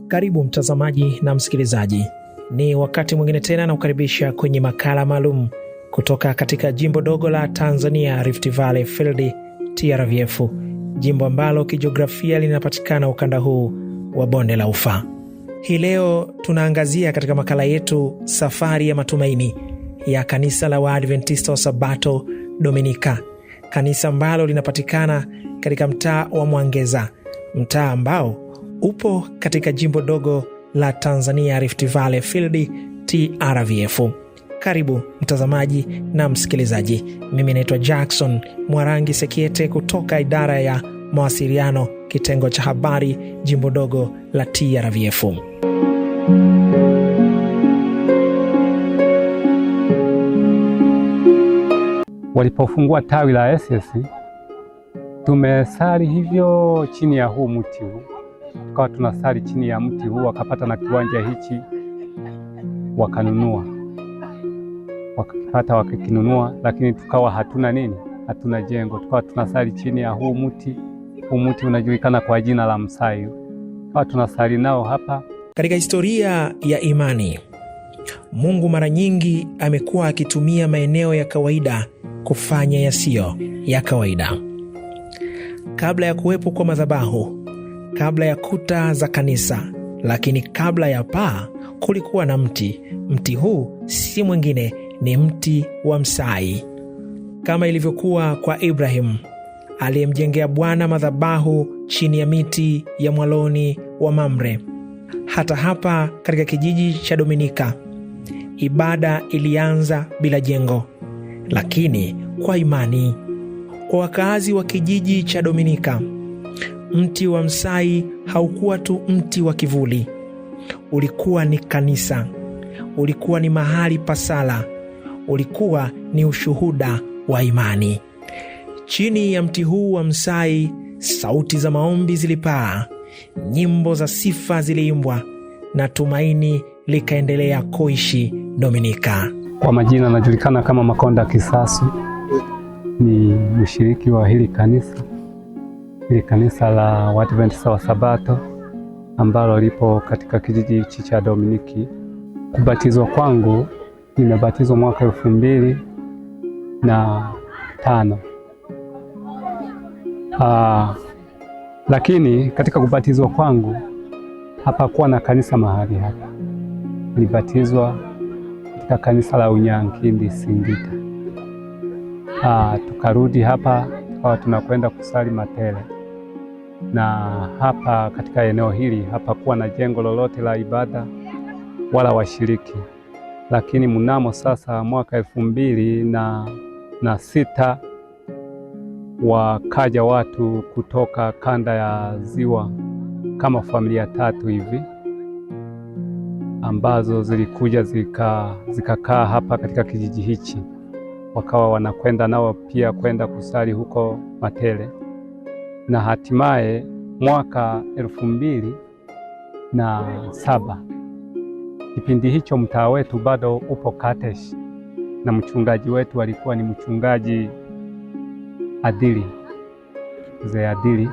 Karibu mtazamaji na msikilizaji. Ni wakati mwingine tena na kukaribisha kwenye makala maalum kutoka katika jimbo dogo la Tanzania, Rift Valley Field TRVF, jimbo ambalo kijiografia linapatikana ukanda huu wa bonde la Ufa. Hii leo tunaangazia katika makala yetu safari ya matumaini ya kanisa la Waadventista wa Sabato Dominika, kanisa ambalo linapatikana katika mtaa wa Mwangeza, mtaa ambao upo katika jimbo dogo la Tanzania, Rift Valley Field TRVF. Karibu mtazamaji na msikilizaji. Mimi naitwa Jackson Mwarangi Sekiete kutoka idara ya mawasiliano, kitengo cha habari, jimbo dogo la TRVF. Walipofungua tawi la SS, tumesali hivyo chini ya huu mti huu. Tukawa tunasali chini ya mti huu, wakapata na kiwanja hichi wakanunua. Wakapata wakakinunua, lakini tukawa hatuna jengo. Tukawa tunasali chini ya huu mti. Huu mti unajulikana kwa jina la Msai. Tukawa tunasali nao hapa. Katika historia ya imani, Mungu mara nyingi amekuwa akitumia maeneo ya kawaida kufanya yasiyo ya kawaida. Kabla ya kuwepo kwa madhabahu, kabla ya kuta za kanisa, lakini kabla ya paa, kulikuwa na mti. Mti huu si mwingine, ni mti wa msai. Kama ilivyokuwa kwa Ibrahim aliyemjengea Bwana madhabahu chini ya miti ya mwaloni wa Mamre, hata hapa katika kijiji cha Dominika ibada ilianza bila jengo, lakini kwa imani. Kwa wakazi wa kijiji cha Dominika, mti wa msai haukuwa tu mti wa kivuli, ulikuwa ni kanisa, ulikuwa ni mahali pa sala, ulikuwa ni ushuhuda wa imani. Chini ya mti huu wa msai, sauti za maombi zilipaa, nyimbo za sifa ziliimbwa, na tumaini likaendelea kuishi Dominika. Kwa majina anajulikana kama Makonda Kisasu, ni mshiriki wa hili kanisa la Waadventista wa Sabato ambalo lipo katika kijiji hichi cha Dominiki. Kubatizwa kwangu, nimebatizwa mwaka 2005. Lakini katika kubatizwa kwangu hapakuwa na kanisa mahali hapa. Nilibatizwa katika kanisa la Unyankindi Singita. Tukarudi hapa, tukawa tunakwenda kusali Matele. Na hapa katika eneo hili hapakuwa na jengo lolote la ibada wala washiriki. Lakini mnamo sasa mwaka 2006 wakaja watu kutoka kanda ya Ziwa kama familia 3 hivi, ambazo zilikuja zikakaa hapa katika kijiji hichi. Wakawa wanakwenda nao pia kwenda kusali huko Matele. Na hatimaye mwaka 2007, kipindi hicho mtaa wetu bado upo Katesh, na mchungaji wetu alikuwa ni mchungaji Adili, mzee Adili,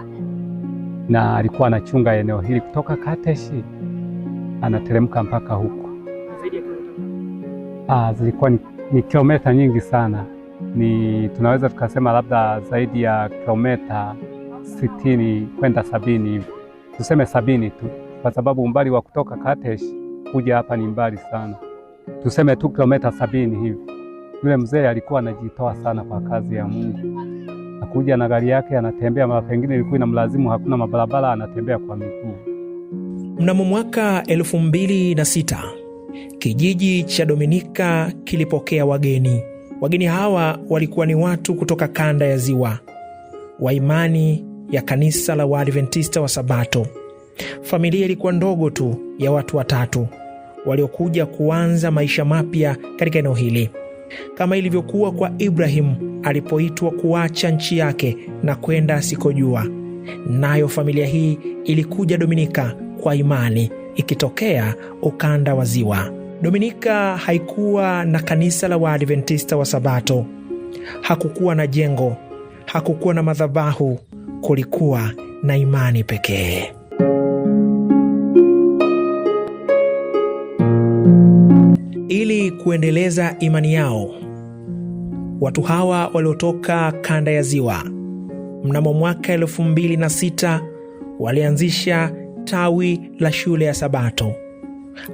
na alikuwa anachunga eneo hili kutoka Katesh anateremka mpaka huko. Zilikuwa ni kilomita nyingi sana. Tunaweza tukasema labda zaidi ya kilomita 60 kwenda 70 hivi. Tuseme 70 tu, kwa sababu umbali wa kutoka Katesh kuja hapa ni mbali sana. Tuseme tu kilomita 70 hivi. Yule mzee alikuwa anajitoa sana kwa kazi ya Mungu. Akuja na gari yake anatembea, mara pengine ilikuwa inamlazimu, hakuna mabarabara, anatembea kwa miguu. Mnamo mwaka 2006 kijiji cha Dominika kilipokea wageni. Wageni hawa walikuwa ni watu kutoka kanda ya Ziwa wa imani ya kanisa la Waadventista wa Sabato. Familia ilikuwa ndogo tu ya watu 3 waliokuja kuanza maisha mapya katika eneo hili. Kama ilivyokuwa kwa Ibrahim alipoitwa kuacha nchi yake na kwenda asikojua, nayo familia hii ilikuja Dominika kwa imani, ikitokea ukanda wa Ziwa. Dominika haikuwa na kanisa la Waadventista wa Sabato. Hakukuwa na jengo, hakukuwa na madhabahu, kulikuwa na imani pekee. kuendeleza imani yao, watu hawa waliotoka kanda ya Ziwa mnamo mwaka 2006 walianzisha tawi la shule ya Sabato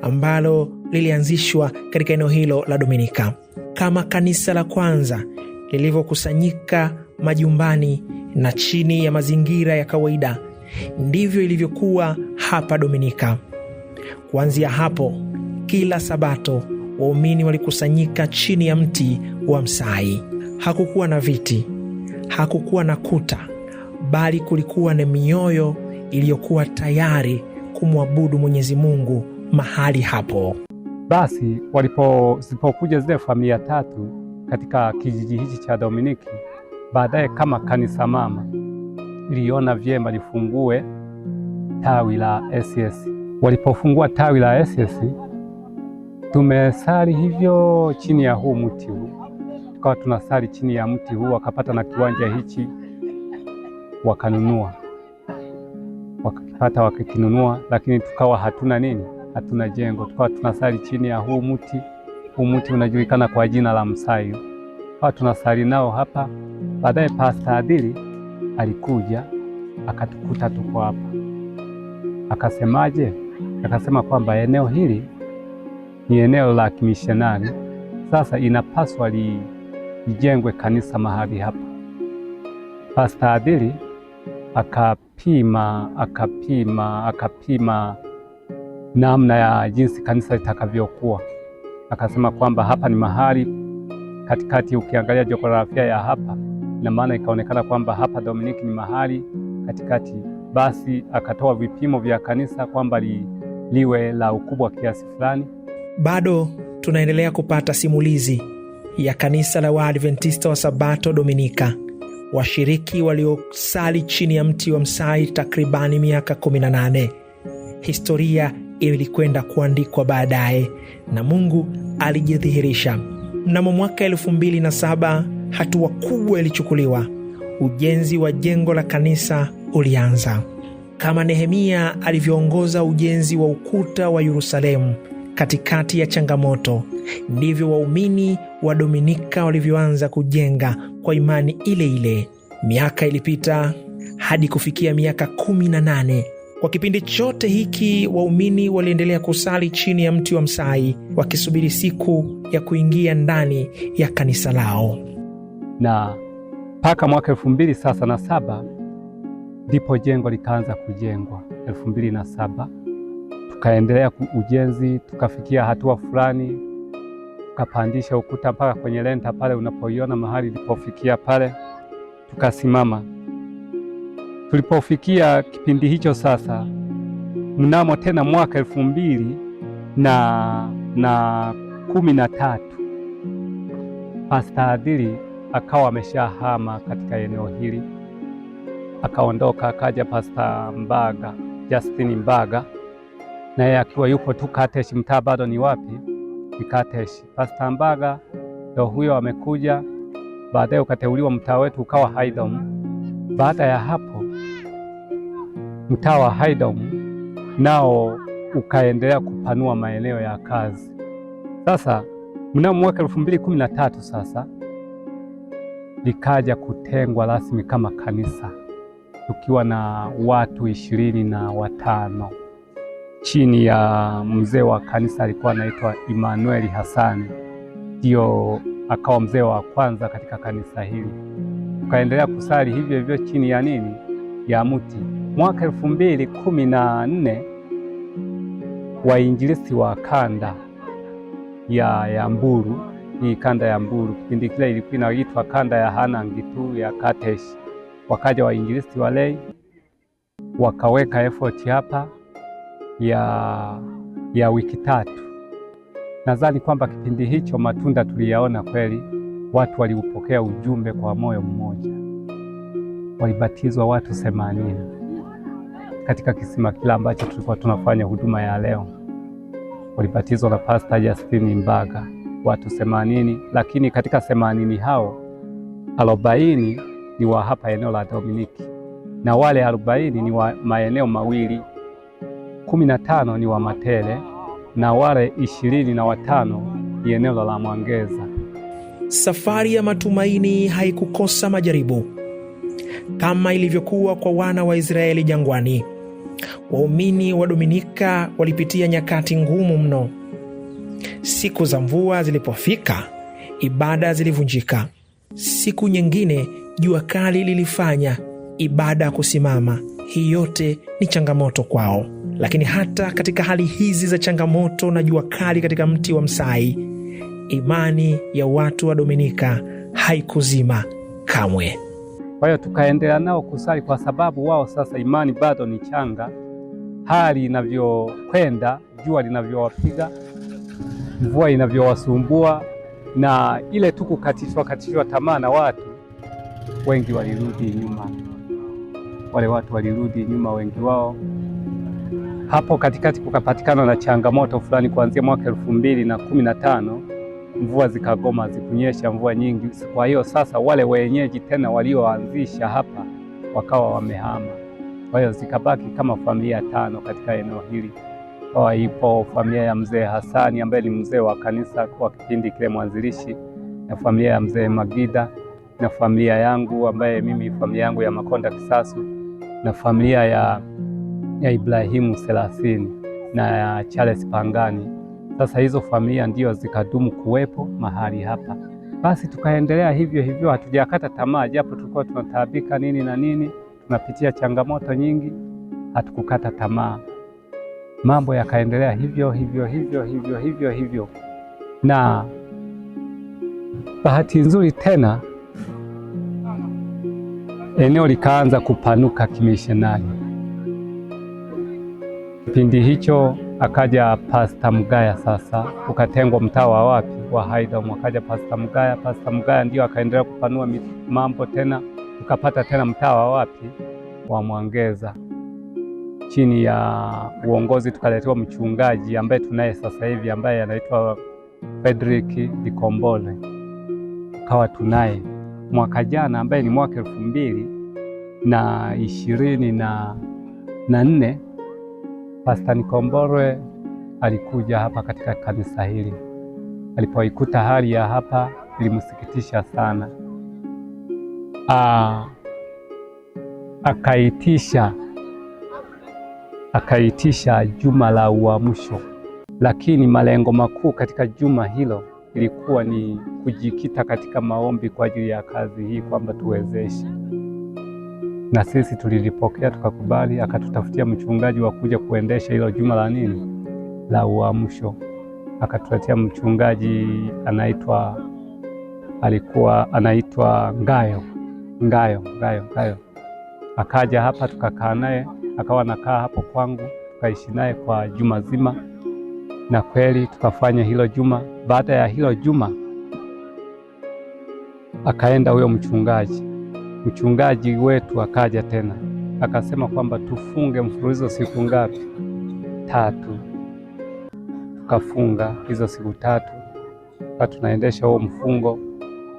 ambalo lilianzishwa katika eneo hilo la Dominika. Kama kanisa la kwanza lilivyokusanyika majumbani na chini ya mazingira ya kawaida, ndivyo ilivyokuwa hapa Dominika. Kuanzia hapo, kila Sabato waumini walikusanyika chini ya mti wa msai. Hakukuwa na viti, hakukuwa na kuta, bali kulikuwa na mioyo iliyokuwa tayari kumwabudu Mwenyezi Mungu mahali hapo. Basi zilipokuja zile familia tatu katika kijiji hichi cha Dominiki, baadaye kama kanisa mama iliona vyema lifungue tawi la SS. Walipofungua tawi la SS, tumesali hivyo chini ya huu mti huu, tukawa tunasali chini ya mti huu. Wakapata na kiwanja hichi wakanunua, wakakipata wakakinunua, lakini tukawa hatuna jengo, tukawa tunasali chini ya huu mti. Huu mti unajulikana kwa jina la msayu, tukawa tunasali nao hapa. Baadaye Pastor Adili alikuja akatukuta tuko hapa, akasemaje? Akasema kwamba eneo hili ni eneo la kimishonari, sasa inapaswa lijengwe kanisa mahali hapa. Pastor Adili akapima namna ya jinsi kanisa litakavyokuwa. Akasema kwamba hapa ni mahali katikati, ukiangalia jiografia ya hapa na maana ikaonekana kwamba hapa Dominiki ni mahali katikati. Basi akatoa vipimo vya kanisa kwamba liwe la ukubwa kiasi fulani. Bado tunaendelea kupata simulizi ya kanisa la Waadventista wa Sabato Dominika, washiriki waliosali chini ya mti wa msai takribani miaka 18. Historia ilikwenda kuandikwa baadaye na Mungu alijidhihirisha. Mnamo mwaka 2007 hatua kubwa ilichukuliwa. Ujenzi wa jengo la kanisa ulianza. Kama Nehemia alivyoongoza ujenzi wa ukuta wa Yerusalemu katikati ya changamoto, ndivyo waumini wa Dominika walivyoanza kujenga kwa imani ile ile. Miaka ilipita hadi kufikia miaka 18. Kwa kipindi chote hiki waumini waliendelea kusali chini ya mti wa msai wakisubiri siku ya kuingia ndani ya kanisa lao. Na mpaka mwaka 2007 ndipo jengo likaanza kujengwa. 2007 tukaendelea ujenzi, tukafikia hatua fulani, tukapandisha ukuta mpaka kwenye lenta pale unapoiona mahali ilipofikia pale, tukasimama. Tulipofikia kipindi hicho sasa, mnamo tena mwaka 2013 Pastor Adili akawa ameshahama katika eneo hili, akaondoka, akaja Pastor Mbaga, Justin Mbaga, na yeye akiwa yupo tu Kateshi. Mtaa bado ni wapi? Ni Kateshi. Pastor Mbaga ndio huyo amekuja, baadaye ukateuliwa mtaa wetu ukawa Haydom. Baada ya hapo mtaa wa Haydom nao ukaendelea kupanua maeneo ya kazi. Sasa mnamo mwaka 2013 sasa likaja kutengwa rasmi kama kanisa, tukiwa na watu 25 chini ya mzee wa kanisa alikuwa anaitwa Emmanuel Hasani, ndio akawa mzee wa kwanza katika kanisa hili. Tukaendelea kusali hivyo hivyo chini ya ya mti. Mwaka 2014 wainjilisti wa kanda ya Mbulu, hii kanda ya Mbulu kipindi kile ilikuwa inaitwa kanda ya Hanangi tu ya Kateshi, wakaja wainjilisti walei wakaweka effort hapa ya wiki 3. Nadhani kwamba kipindi hicho matunda tuliyaona kweli. Watu waliupokea ujumbe kwa moyo mmoja, walibatizwa watu 80 katika kisima kila ambacho tulikuwa tunafanya huduma ya leo. Walibatizwa na Pastor Justin Mbaga watu 80, lakini katika 80 hao 40 ni wa hapa eneo la Dominiki, na wale 40 ni wa maeneo mawili, 15 ni wa Matele, na wale 25 ni eneo la Mwangeza. Safari ya matumaini haikukosa majaribu. Kama ilivyokuwa kwa wana wa Israeli jangwani, waumini wa Dominika walipitia nyakati ngumu mno. Siku za mvua zilipofika, ibada zilivunjika. Siku nyingine jua kali lilifanya ibada kusimama. Hii yote ni changamoto kwao. Lakini hata katika hali hizi za changamoto na jua kali katika mti wa msai, imani ya watu wa Dominika haikuzima kamwe. Kwa hiyo tukaendelea nao kusali, kwa sababu wao sasa imani bado ni changa. Hali inavyokwenda, jua linavyowapiga, mvua inavyowasumbua, na ile tu kukatishwa tamaa, na watu wengi walirudi nyuma. Wale watu walirudi nyuma wengi wao. Hapo katikati kukapatikana na changamoto fulani kuanzia mwaka 2015, mvua zikagoma, zikunyesha mvua nyingi. Kwa hiyo sasa wale wenyeji tena walioanzisha hapa wakawa wamehama. Kwa hiyo zikabaki kama familia 5 katika eneo hili. Kwa ipo familia ya mzee Hasani ambaye ni mzee wa kanisa kwa kipindi kile, mwanzilishi, na familia ya mzee Magida, na familia yangu ambaye mimi familia yangu ya Makonda Kisasu, na familia ya Ibrahimu Selasini na ya Charles Pangani. Sasa hizo familia ndio zikadumu kuwepo mahali hapa. Basi tukaendelea hivyo hivyo, hatujakata tamaa, japo tulikuwa tunataabika nini na nini, tunapitia changamoto nyingi, hatukukata tamaa. Mambo yakaendelea hivyo, na bahati nzuri tena eneo likaanza kupanuka kimishonari. Kipindi hicho akaja Pastor Mgaya, sasa ukatengwa mtaa wa wapi wa Haydom, akaja Pastor Mgaya. Pastor Mgaya ndio akaendelea kupanua mambo tena, tukapata tena mtaa wa wapi wa Mwangeza. Chini ya uongozi tukaletewa mchungaji ambaye tunaye sasa hivi ambaye anaitwa Frederick Dikombole, kawa tunaye mwaka jana ambaye ni mwaka 2024. Pastor Nikombole alikuja hapa katika kanisa hili. Alipoikuta hali ya hapa ilimsikitisha sana. Akaitisha juma la uamsho, lakini malengo makuu katika juma hilo ilikuwa ni kujikita katika maombi kwa ajili ya kazi hii, kwamba tuwezeshe. Na sisi tulilipokea tukakubali. Akatutafutia mchungaji wa kuja kuendesha hilo juma la nini la uamsho. Akatuletea mchungaji alikuwa anaitwa Ngayo. Akaja hapa tukakaa naye, akawa nakaa hapo kwangu, tukaishi naye kwa juma zima, na kweli tukafanya hilo juma. Baada ya hilo juma akaenda huyo mchungaji wetu akaja tena akasema kwamba tufunge mfululizo siku ngapi? 3. Tukafunga hizo siku 3, tunaendesha huo mfungo.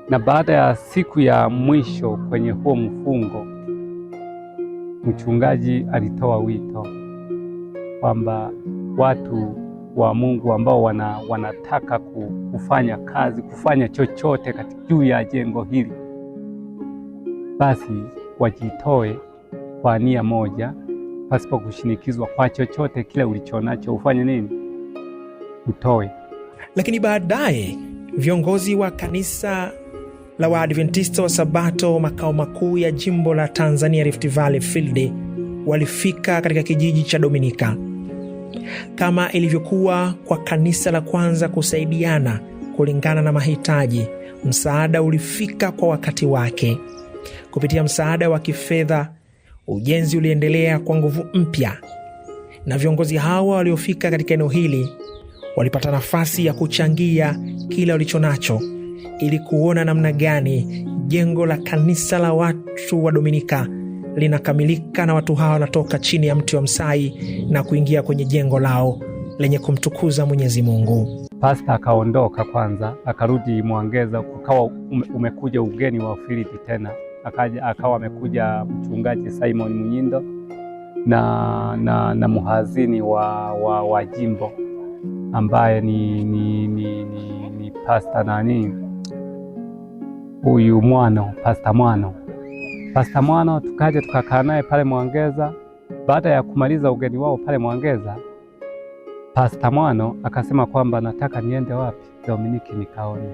Na baada ya siku ya mwisho kwenye huo mfungo, mchungaji alitoa wito kwamba watu wa Mungu ambao wanataka kufanya kazi, kufanya chochote katika juu ya jengo hili, basi wajitoe kwa nia moja, pasipo kushinikizwa. Kwa chochote kile ulichonacho ufanye nini? Utoe. Lakini baadaye viongozi wa kanisa la Waadventista wa Sabato makao makuu ya jimbo la Tanzania Rift Valley Field walifika katika kijiji cha Dominika. Kama ilivyokuwa kwa kanisa la kwanza kusaidiana kulingana na mahitaji, msaada ulifika kwa wakati wake. Kupitia msaada wa kifedha, ujenzi uliendelea kwa nguvu mpya, na viongozi hawa waliofika katika eneo hili walipata nafasi ya kuchangia kila walichonacho ili kuona namna gani jengo la kanisa la watu wa Dominika linakamilika na watu hawa wanatoka chini ya mti wa msai na kuingia kwenye jengo lao lenye kumtukuza Mwenyezi Mungu. Pastor akaondoka kwanza, akarudi Mwangeza, kukawa umekuja ugeni wa Filipi tena. Akawa amekuja mchungaji Simon Munyindo na muhazini wa jimbo ambaye ni huyu Pastor Mwano tukaja tukakaa naye pale Mwangeza. Baada ya kumaliza ugeni wao pale Mwangeza, Pastor Mwano akasema kwamba nataka niende wapi Dominiki nikaone.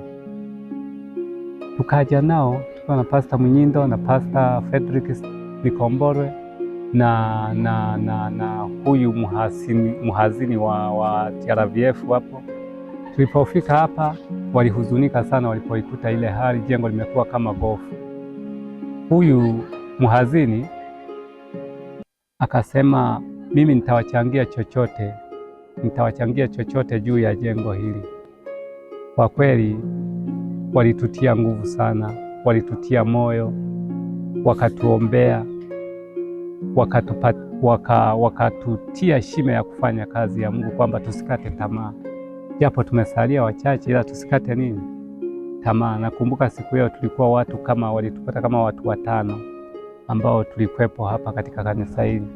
Tukaja nao tukiwa na Pastor Munyindo na Pastor Frederick Nikomborwe na huyu muhazini wa TRVF hapo. Tulipofika hapa walihuzunika sana walipoikuta ile hali, jengo limekuwa kama gofu. Huyu muhazini akasema mimi nitawachangia chochote juu ya jengo hili. Kwa kweli walitutia nguvu sana, walitutia moyo, wakatuombea, wakatutia shime ya kufanya kazi ya Mungu, kwamba tusikate tamaa. Japo tumesalia wachache, ila tusikate tamaa. Nakumbuka siku hiyo tulikuwa walitupata kama watu 5 ambao tulikuwepo hapa katika kanisa hili.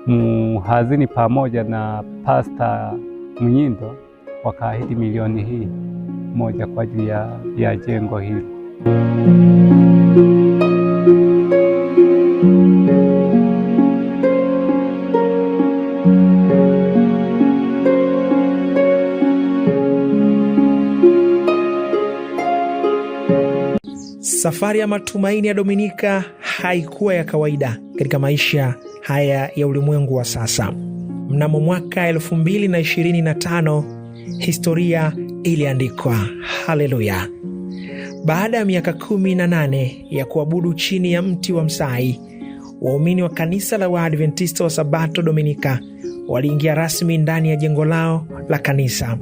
Mhazini pamoja na Pastor Munyindo wakaahidi milioni hii moja kwa ajili ya jengo hili. Safari ya matumaini ya Dominika haikuwa ya kawaida katika maisha haya ya ulimwengu wa sasa. Mnamo mwaka 2025 historia iliandikwa. Haleluya! Baada ya miaka 18 ya kuabudu chini ya mti wa msai, waumini wa kanisa la Waadventista wa Sabato Dominika waliingia rasmi ndani ya jengo lao la kanisa.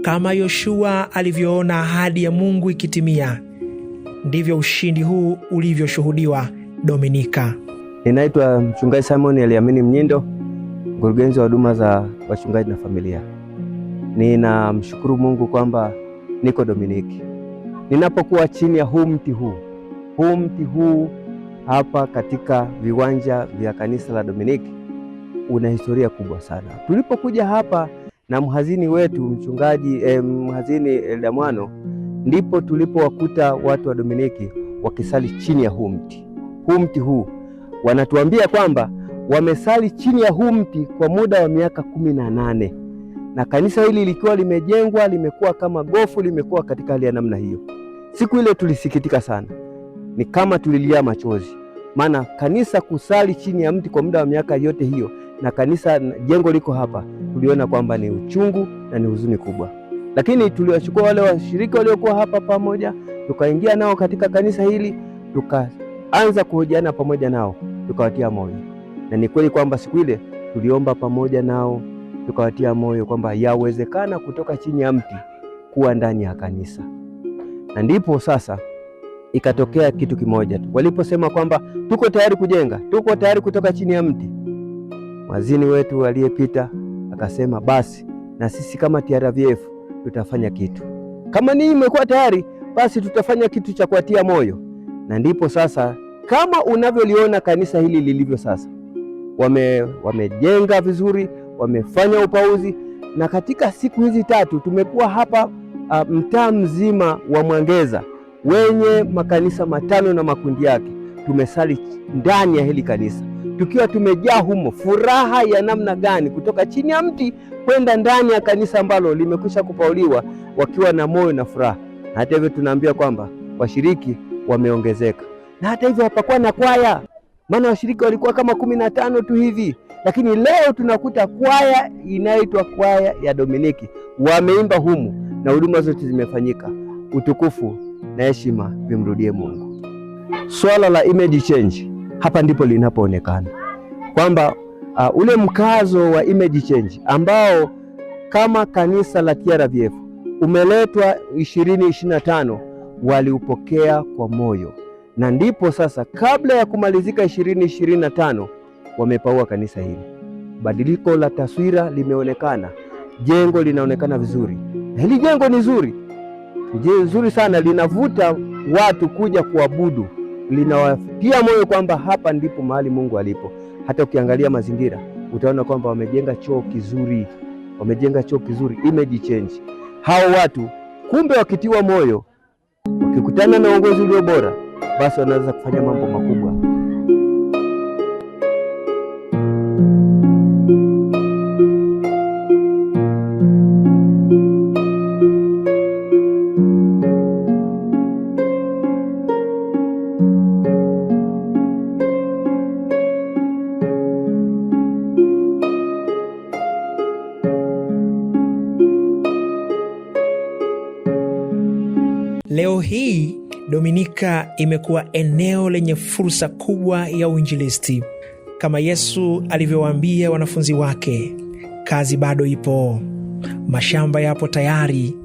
Kama Yoshua alivyoona ahadi ya Mungu ikitimia, ndivyo ushindi huu ulivyoshuhudiwa Dominika. Ninaitwa Mchungaji Simon Eliamini Mnyindo, mkurugenzi wa huduma za wachungaji na familia. Ninamshukuru Mungu kwamba niko Dominiki. Ninapokuwa chini ya huu mti huu hapa katika viwanja vya kanisa la Dominiki, una historia kubwa sana. Tulipokuja hapa na mhazini wetu mhazini Elda Mwano, ndipo tulipowakuta watu wa Dominiki wakisali chini ya huu mti huu. Wanatuambia kwamba wamesali chini ya huu mti kwa muda wa miaka 18, na kanisa hili likiwa limejengwa, limekuwa kama gofu, limekuwa katika hali ya namna hiyo. Siku ile tulisikitika sana, ni kama tulilia machozi, maana kanisa kusali chini ya mti kwa muda wa miaka yote hiyo, na kanisa jengo liko hapa, tuliona kwamba ni uchungu na ni huzuni kubwa. Lakini tuliwachukua wale washiriki waliokuwa hapa pamoja, tukaingia nao katika kanisa hili, tukaanza kuhojiana pamoja nao, tukawatia moyo. Na ni kweli kwamba siku ile tuliomba pamoja nao, tukawatia moyo kwamba yawezekana kutoka chini ya mti kuwa ndani ya kanisa. Na ndipo sasa ikatokea kitu kimoja tu. Waliposema kwamba tuko tayari kujenga, tuko tayari kutoka chini ya mti, mwazini wetu aliyepita akasema basi na sisi kama TRVF tutafanya kitu. Kama ninyi mmekuwa tayari, basi tutafanya kitu cha kuatia moyo. Na ndipo sasa kama unavyoliona kanisa hili lilivyo sasa, wamejenga vizuri, wamefanya upauzi, na katika siku hizi 3 tumekuwa hapa mtaa mzima wa Mwangeza wenye makanisa 5 na makundi yake, tumesali ndani ya hili kanisa tukiwa tumejaa humo. Furaha ya namna gani kutoka chini ya mti kwenda ndani ya kanisa ambalo limekwisha kupauliwa, wakiwa na moyo na furaha. Na hata hivyo tunaambia kwamba washiriki wameongezeka, na hata hivyo hapakuwa na kwaya, maana washiriki walikuwa kama 15 tu hivi, lakini leo tunakuta kwaya inaitwa kwaya ya Dominiki, wameimba humu na huduma zote zimefanyika. Utukufu na heshima vimrudie Mungu. Swala la image change hapa ndipo linapoonekana kwamba ule mkazo wa image change ambao kama kanisa la TRVF umeletwa 2025 waliupokea kwa moyo, na ndipo sasa kabla ya kumalizika 2025 wamepaua kanisa hili. Badiliko la taswira limeonekana, jengo linaonekana vizuri. Hili jengo ni zuri sana, linavuta watu kuja kuabudu, linawatia moyo kwamba hapa ndipo mahali Mungu alipo. Hata ukiangalia mazingira utaona kwamba wamejenga choo kizuri, image change. Hao watu Kumbe wakitiwa moyo, wakikutana na uongozi ulio bora, basi wanaweza kufanya mambo makubwa. Leo hii Dominika imekuwa eneo lenye fursa kubwa ya uinjilisti. Kama Yesu alivyowaambia wanafunzi wake, kazi bado ipo, mashamba yapo tayari,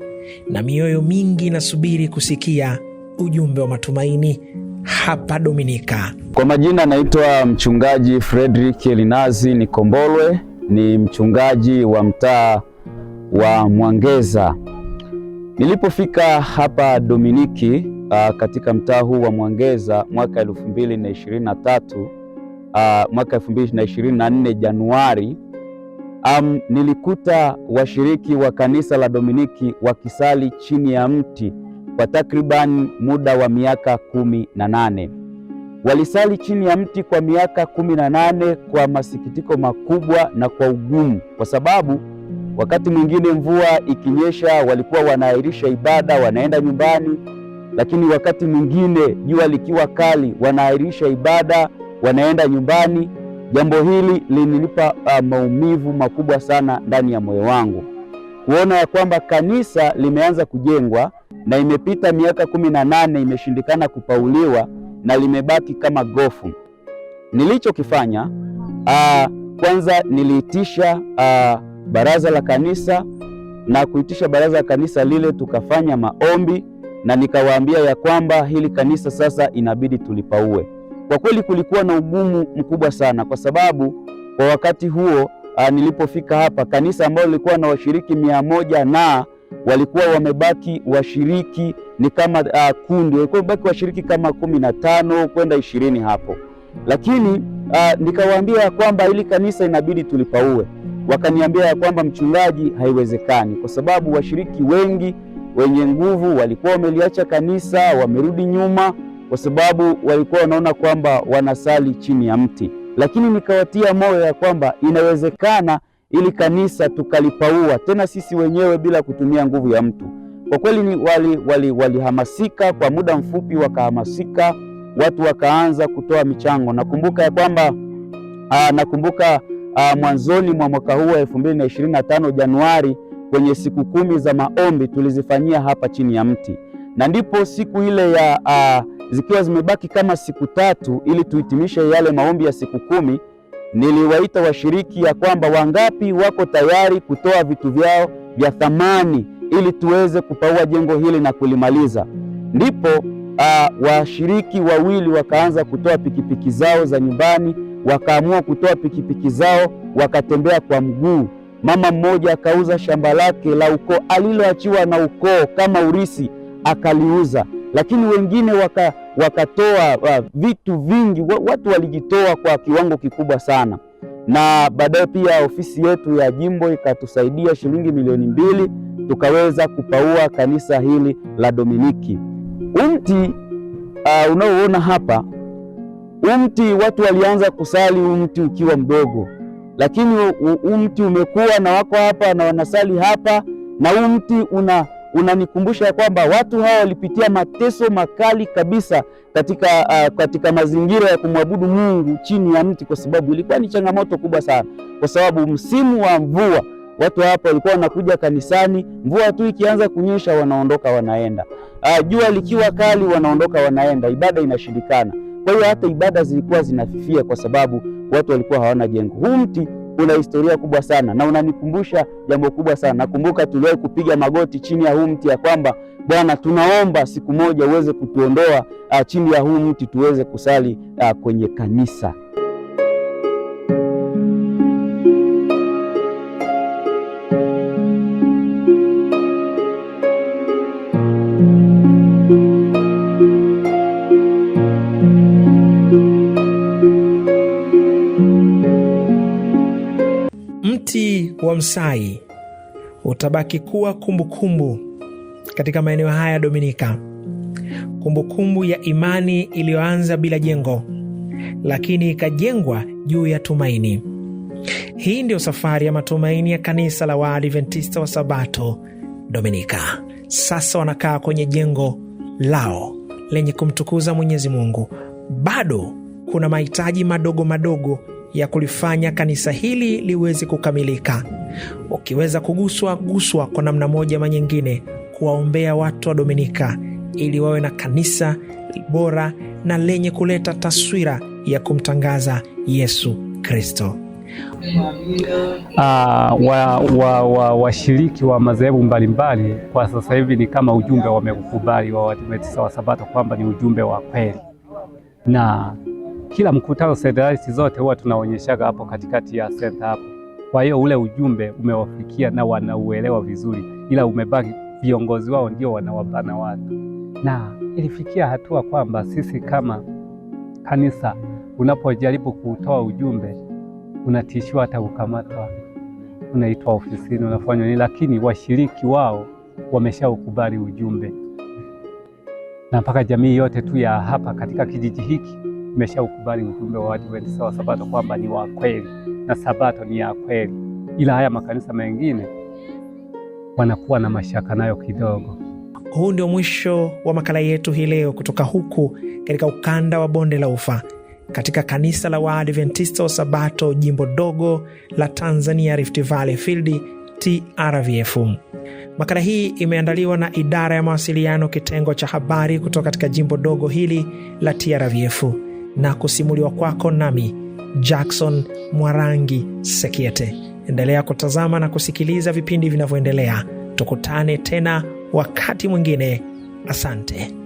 na mioyo mingi inasubiri kusikia ujumbe wa matumaini hapa Dominika. Kwa majina naitwa mchungaji Frederick Elinazi Nikombolwe, ni mchungaji wa mtaa wa Mwangeza. Nilipofika hapa Dominiki katika mtaa huu wa Mwangeza mwaka 2023 mwaka 2024 Januari, nilikuta washiriki wa kanisa la Dominiki wakisali chini ya mti kwa takriban muda wa miaka 18. Walisali chini ya mti kwa miaka 18 kwa masikitiko makubwa na kwa ugumu, kwa sababu wakati mwingine mvua ikinyesha walikuwa wanaahirisha ibada, wanaenda nyumbani, lakini wakati mwingine jua likiwa kali wanaahirisha ibada, wanaenda nyumbani. Jambo hili lininipa maumivu makubwa sana ndani ya moyo wangu, kuona ya kwamba kanisa limeanza kujengwa na imepita miaka 18 imeshindikana kupauliwa na limebaki kama gofu. Nilichokifanya, kwanza niliitisha baraza la kanisa, na kuitisha baraza la kanisa lile tukafanya maombi, na nikawaambia ya kwamba hili kanisa sasa inabidi tulipaue. Kwa kweli kulikuwa na ugumu mkubwa sana, kwa sababu kwa wakati huo nilipofika hapa, kanisa ambalo lilikuwa na washiriki 100 na walikuwa wamebaki washiriki ni kama kundi, walikuwa wamebaki washiriki kama 15 kwenda 20 hapo. Lakini nikawaambia ya kwamba hili kanisa inabidi tulipaue. Wakaniambia ya kwamba mchungaji, haiwezekani, kwa sababu washiriki wengi wenye nguvu walikuwa wameliacha kanisa, wamerudi nyuma, kwa sababu walikuwa wanaona kwamba wanasali chini ya mti. Lakini nikawatia moyo ya kwamba inawezekana ili kanisa tukalipaua tena sisi wenyewe bila kutumia nguvu ya mtu. Kwa kweli walihamasika kwa muda mfupi, wakahamasika, watu wakaanza kutoa michango. Nakumbuka ya kwamba mwanzoni mwa mwaka huu wa 2025 Januari, kwenye siku 10 za maombi tulizifanyia hapa chini ya mti, na ndipo siku ile ya zikiwa zimebaki kama siku 3 ili tuhitimishe yale maombi ya siku 10, niliwaita washiriki ya kwamba wangapi wako tayari kutoa vitu vyao vya thamani ili tuweze kupaua jengo hili na kulimaliza. Ndipo washiriki wawili wakaanza kutoa pikipiki zao za nyumbani, wakaamua kutoa pikipiki zao, wakatembea kwa mguu. Mama mmoja akauza shamba lake la ukoo aliloachiwa na ukoo kama urisi, akaliuza. Lakini wengine wakatoa vitu vingi, watu walijitoa kwa kiwango kikubwa sana. Na baadaye pia ofisi yetu ya jimbo ikatusaidia shilingi 2 milioni, tukaweza kupaua kanisa hili la Dominiki. Mti unaoona hapa, mti watu walianza kusali mti ukiwa mdogo, lakini mti umekuwa na wako hapa na wanasali hapa, na mti unanikumbusha ya kwamba watu hawa walipitia mateso makali kabisa katika mazingira ya kumwabudu Mungu chini ya mti, kwa sababu ilikuwa ni changamoto kubwa sana, kwa sababu msimu wa mvua watu hapa walikuwa wanakuja kanisani, mvua tu ikianza kunyesha wanaondoka wanaenda, jua likiwa kali wanaondoka wanaenda, ibada inashindikana. Kwa hiyo hata ibada zilikuwa zinafifia kwa sababu watu walikuwa hawana jengo. Huu mti una historia kubwa sana na unanikumbusha jambo kubwa sana. Nakumbuka tuliwahi kupiga magoti chini ya huu mti ya kwamba Bwana, tunaomba siku moja uweze kutuondoa chini ya huu mti tuweze kusali kwenye kanisa. Mti wa msai utabaki kuwa kumbukumbu, katika maeneo haya Dominika. Kumbukumbu ya imani iliyoanza bila jengo, lakini ikajengwa juu ya tumaini. Hii ndio safari ya matumaini ya kanisa la Waadventista wa Sabato Dominika. Sasa wanakaa kwenye jengo lao lenye kumtukuza Mwenyezi Mungu. Bado kuna mahitaji madogo madogo ya kulifanya kanisa hili liweze kukamilika. Ukiweza guswa kwa namna moja ama nyingine, kuwaombea watu wa Dominika ili wawe na kanisa bora na lenye kuleta taswira ya kumtangaza Yesu Kristo. Washiriki wa madhehebu mbalimbali kwa sasa hivi ni kama ujumbe wamekubali wa Waadventista wa Sabato kwamba ni ujumbe wa kweli, na kila mkutano Sederalist zote huwa tunaonyeshaga hapo katikati ya senta hapo. Kwa hiyo ule ujumbe umewafikia na wanauelewa vizuri, ila umebaki viongozi wao ndio wanawabana watu, na ilifikia hatua kwamba sisi kama kanisa unapojaribu kutoa ujumbe unatishiwa hata kukamatwa, unaitwa ofisini, unafanywa nini, lakini washiriki wao wameshaukubali ujumbe, na mpaka jamii yote tu ya hapa katika kijiji hiki imeshaukubali ujumbe wa Waadventista wa Sabato kwamba ni wa kweli na Sabato ni ya kweli, ila haya makanisa mengine wanakuwa na mashaka nayo kidogo. Huu ndio mwisho wa makala yetu hii leo kutoka huku katika ukanda wa Bonde la Ufa, katika kanisa la Waadventista wa Sabato jimbo dogo la Tanzania Rift Valley Field TRVF. Makala hii imeandaliwa na idara ya mawasiliano kitengo cha habari kutoka katika jimbo dogo hili la TRVF na kusimuliwa kwako nami Jackson Mwarangi Sekiete. Endelea kutazama na kusikiliza vipindi vinavyoendelea. Tukutane tena wakati mwingine. Asante.